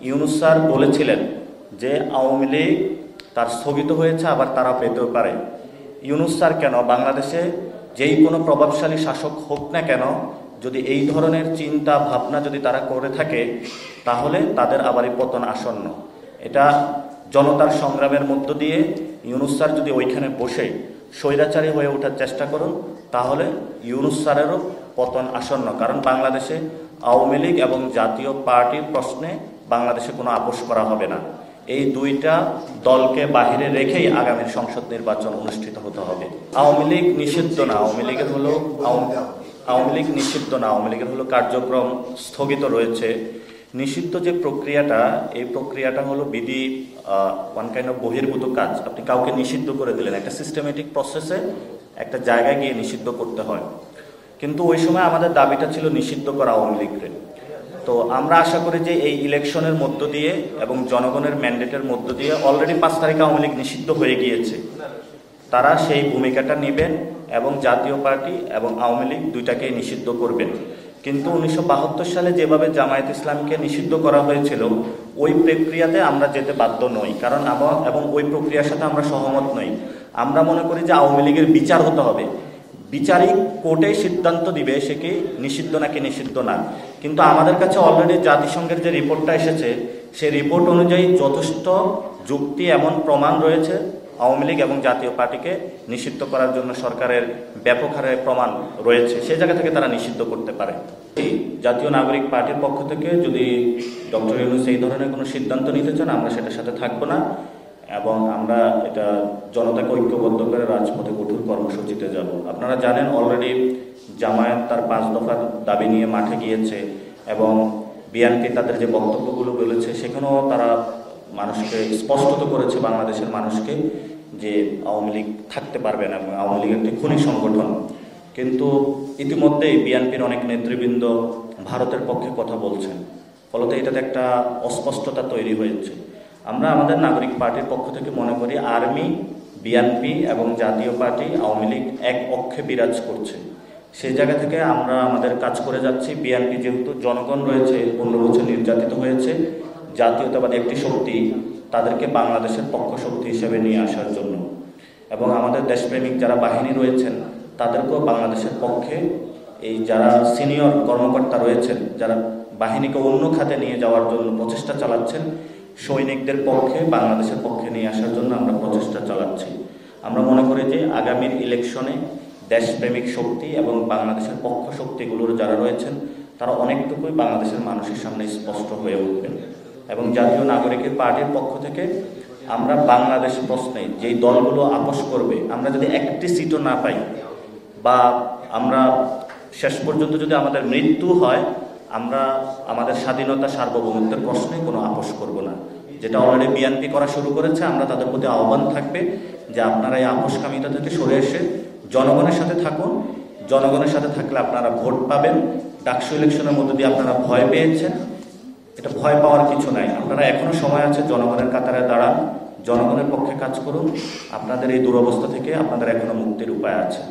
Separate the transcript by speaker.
Speaker 1: Yunus sir বলেছিলেন যে আওয়ামী লীগ তার স্থগিত হয়েছে, আবার তারা পেতেও পারে। ইউনূস স্যার কেন বাংলাদেশে যেই কোনো প্রভাবশালী শাসক হোক না কেন, যদি এই ধরনের চিন্তা ভাবনা যদি তারা করে থাকে, তাহলে তাদের আবারই পতন আসন্ন। এটা জনতার সংগ্রামের মধ্য দিয়ে ইউনূস স্যার যদি ওইখানে বসে স্বৈরাচারী হয়ে ওঠার চেষ্টা করুন, তাহলে ইউনূস স্যারেরও পতন আসন্ন। কারণ বাংলাদেশে আওয়ামী লীগ এবং জাতীয় পার্টির প্রশ্নে বাংলাদেশে কোনো আপোষ করা হবে না। এই দুইটা দলকে বাহিরে রেখেই আগামী সংসদ নির্বাচন অনুষ্ঠিত হতে হবে। আওয়ামী লীগ নিষিদ্ধ না, আওয়ামী লীগের হলো কার্যক্রম স্থগিত রয়েছে। নিষিদ্ধ যে প্রক্রিয়াটা, এই প্রক্রিয়াটা হলো বিধি ওয়ান কাইন্ড অফ বহির্ভূত কাজ। আপনি কাউকে নিষিদ্ধ করে দিলেন, একটা সিস্টেমেটিক প্রসেসে একটা জায়গায় গিয়ে নিষিদ্ধ করতে হয়। কিন্তু ওই সময় আমাদের দাবিটা ছিল নিষিদ্ধ করা আওয়ামী লীগকে। তো আমরা আশা করি যে এই ইলেকশনের মধ্য দিয়ে এবং জনগণের ম্যান্ডেটের মধ্য দিয়ে অলরেডি 5 তারিখে আওয়ামী লীগ নিষিদ্ধ হয়ে গিয়েছে, তারা সেই ভূমিকাটা নেবেন এবং জাতীয় পার্টি এবং আওয়ামী লীগ দুইটাকেই নিষিদ্ধ করবেন। কিন্তু 1972 সালে যেভাবে জামায়াত ইসলামীকে নিষিদ্ধ করা হয়েছিল, ওই প্রক্রিয়াতে আমরা যেতে বাধ্য নই, কারণ এবং ওই প্রক্রিয়ার সাথে আমরা সহমত নই। আমরা মনে করি যে আওয়ামী লীগের বিচার হতে হবে, বিচারিক কোর্টে সিদ্ধান্ত দিবে সে কি নিষিদ্ধ নাকি নিষিদ্ধ না। কিন্তু আমাদের কাছে অলরেডি জাতিসংঘের যে রিপোর্টটা এসেছে, সেই রিপোর্ট অনুযায়ী যথেষ্ট যুক্তি এমন প্রমাণ রয়েছে আওয়ামী লীগ এবং জাতীয় পার্টিকে নিষিদ্ধ করার জন্য সরকারের ব্যাপক হারে প্রমাণ রয়েছে, সেই জায়গা থেকে তারা নিষিদ্ধ করতে পারে। জাতীয় নাগরিক পার্টির পক্ষ থেকে যদি ডক্টর ইউনূস এই ধরনের কোনো সিদ্ধান্ত নিতে চান, আমরা সেটার সাথে থাকবো না এবং আমরা এটা জনতাকে ঐক্যবদ্ধ করে রাজপথে কঠোর কর্মসূচিতে যাব। আপনারা জানেন অলরেডি জামায়াত তার 5 দফার দাবি নিয়ে মাঠে গিয়েছে এবং বিএনপি তাদের যে বক্তব্যগুলো বলেছে, সেখানেও তারা মানুষকে স্পষ্টত করেছে, বাংলাদেশের মানুষকে, যে আওয়ামী লীগ থাকতে পারবে না এবং আওয়ামী লীগ একটি খুনি সংগঠন। কিন্তু ইতিমধ্যেই বিএনপির অনেক নেতৃবৃন্দ ভারতের পক্ষে কথা বলছেন, ফলত এটাতে একটা অস্পষ্টতা তৈরি হয়েছে। আমরা আমাদের নাগরিক পার্টির পক্ষ থেকে মনে করি আর্মি, বিএনপি এবং জাতীয় পার্টি, আওয়ামী লীগ এক অক্ষে বিরাজ করছে। সেই জায়গা থেকে আমরা আমাদের কাজ করে যাচ্ছি। বিএনপি যেহেতু জনগণ রয়েছে, 15 বছর নির্যাতিত হয়েছে, জাতীয়তাবাদী একটি শক্তি, তাদেরকে বাংলাদেশের পক্ষ শক্তি হিসেবে নিয়ে আসার জন্য এবং আমাদের দেশপ্রেমিক যারা বাহিনী রয়েছেন তাদেরকেও বাংলাদেশের পক্ষে, এই যারা সিনিয়র কর্মকর্তা রয়েছেন যারা বাহিনীকে অন্য খাতে নিয়ে যাওয়ার জন্য প্রচেষ্টা চালাচ্ছেন, সৈনিকদের পক্ষে, বাংলাদেশের পক্ষে নিয়ে আসার জন্য আমরা প্রচেষ্টা চালাচ্ছি। আমরা মনে করি যে আগামীর ইলেকশনে দেশপ্রেমিক শক্তি এবং বাংলাদেশের পক্ষ শক্তিগুলোর যারা রয়েছেন তারা অনেকটুকুই বাংলাদেশের মানুষের সামনে স্পষ্ট হয়ে উঠবেন। এবং জাতীয় নাগরিকের পার্টির পক্ষ থেকে আমরা বাংলাদেশ প্রশ্নে যেই দলগুলো আপোষ করবে, আমরা যদি একটি সিটও না পাই বা আমরা শেষ পর্যন্ত যদি আমাদের মৃত্যু হয়, আমরা আমাদের স্বাধীনতা সার্বভৌমত্বের প্রশ্নে কোনো আপোষ করব না। যেটা অলরেডি বিএনপি করা শুরু করেছে, আমরা তাদের প্রতি আহ্বান থাকবে যে আপনারা এই আপোষকামিতা থেকে সরে এসে জনগণের সাথে থাকুন। জনগণের সাথে থাকলে আপনারা ভোট পাবেন। ডাকসু ইলেকশনের মধ্য দিয়ে আপনারা ভয় পেয়েছেন, এটা ভয় পাওয়ার কিছু নাই। আপনারা এখনো সময় আছে, জনগণের কাতারে দাঁড়ান, জনগণের পক্ষে কাজ করুন। আপনাদের এই দুরবস্থা থেকে আপনাদের এখনো মুক্তির উপায় আছে।